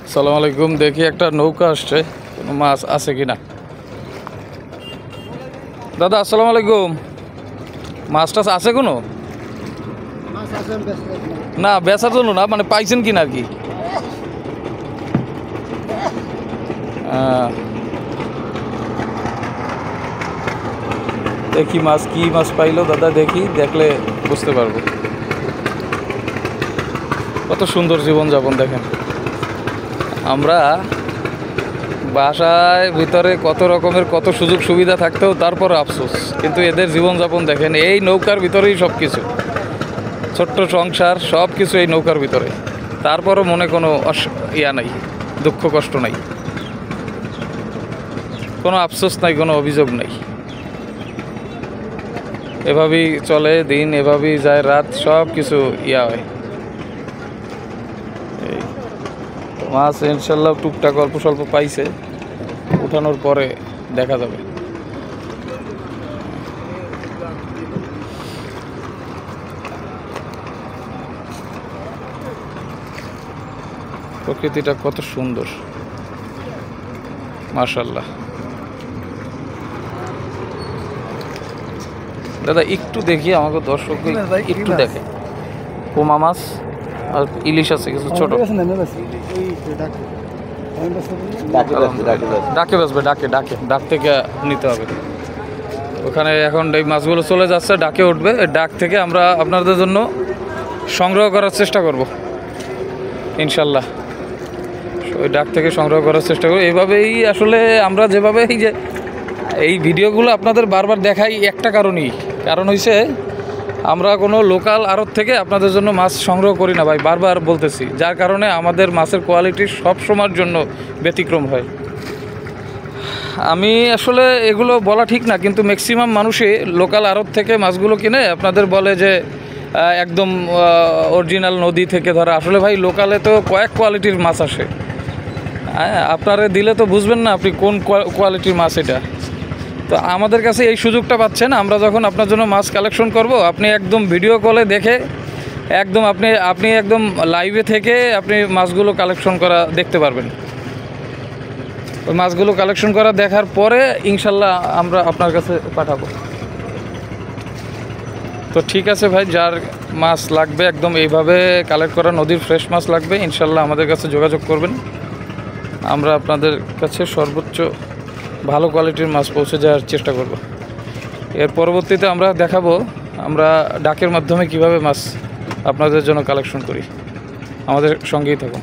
আসসালামু আলাইকুম। দেখি একটা নৌকা আসছে, কোনো মাছ আছে কিনা। দাদা আসসালামু আলাইকুম, মাছ টাছ আছে কোনো? না বেচার জন্য না, মানে পাইছেন কিনা আর কি। দেখি মাছ, কি মাছ পাইলো দাদা, দেখি, দেখলে বুঝতে পারবো। কত সুন্দর জীবনযাপন দেখেন। আমরা বাসায় ভিতরে কত রকমের কত সুযোগ সুবিধা থাকতেও তারপর আফসোস, কিন্তু এদের জীবনযাপন দেখেন। এই নৌকার ভিতরেই সব কিছু, ছোট্ট সংসার, সব কিছু এই নৌকার ভিতরে। তারপরও মনে কোনো ইয়া নাই, দুঃখ কষ্ট নাই, কোনো আফসোস নাই, কোনো অভিযোগ নাই। এভাবেই চলে দিন, এভাবেই যায় রাত, সব কিছু ইয়া হয়। এই মাছ ইনশাল্লাহ টুকটাক অল্প স্বল্প পাইছে, উঠানোর পরে দেখা যাবে। প্রকৃতিটা কত সুন্দর, মাশাআল্লাহ। দাদা একটু দেখি, আমাকে দর্শক একটু দেখে। পোমা মাছ আর ইলিশ আছে কিছু ছোট। ডাকে বাসবে, ডাকে ডাকে, ডাক থেকে নিতে হবে। ওখানে এখন এই মাছগুলো চলে যাচ্ছে, ডাকে উঠবে। ডাক থেকে আমরা আপনাদের জন্য সংগ্রহ করার চেষ্টা করব ইনশাল্লাহ। ওই ডাক থেকে সংগ্রহ করার চেষ্টা করব। এইভাবেই আসলে আমরা যেভাবে এই ভিডিওগুলো আপনাদের বারবার দেখাই একটা কারণ হয়েছে, আমরা কোনো লোকাল আড়ত থেকে আপনাদের জন্য মাছ সংগ্রহ করি না ভাই, বারবার বলতেছি। যার কারণে আমাদের মাছের কোয়ালিটি সব সময়ের জন্য ব্যতিক্রম হয়। আমি আসলে এগুলো বলা ঠিক না, কিন্তু ম্যাক্সিমাম মানুষই লোকাল আড়ত থেকে মাছগুলো কিনে আপনাদের বলে যে একদম অরিজিনাল নদী থেকে ধরা। আসলে ভাই লোকালে তো কয়েক কোয়ালিটির মাছ আসে। হ্যাঁ, আপনারা দিলে তো বুঝবেন না আপনি কোন কোয়ালিটির মাছ এটা। তো আমাদের কাছে এই সুযোগটা পাচ্ছেন, আমরা যখন আপনার জন্য মাছ কালেকশন করব, আপনি একদম ভিডিও কলে দেখে একদম আপনি একদম লাইভে থেকে আপনি মাছগুলো কালেকশন করা দেখতে পারবেন। ওই মাছগুলো কালেকশন করা দেখার পরে ইনশাল্লাহ আমরা আপনার কাছে পাঠাবো। তো ঠিক আছে ভাই, যার মাছ লাগবে একদম এইভাবে কালেক্ট করা নদীর ফ্রেশ মাছ লাগবে, ইনশাল্লাহ আমাদের কাছে যোগাযোগ করবেন। আমরা আপনাদের কাছে সর্বোচ্চ ভালো কোয়ালিটির মাছ পৌঁছে যাওয়ার চেষ্টা করব। এর পরবর্তীতে আমরা দেখাবো আমরা ডাকের মাধ্যমে কিভাবে মাছ আপনাদের জন্য কালেকশন করি। আমাদের সঙ্গেই থাকুন।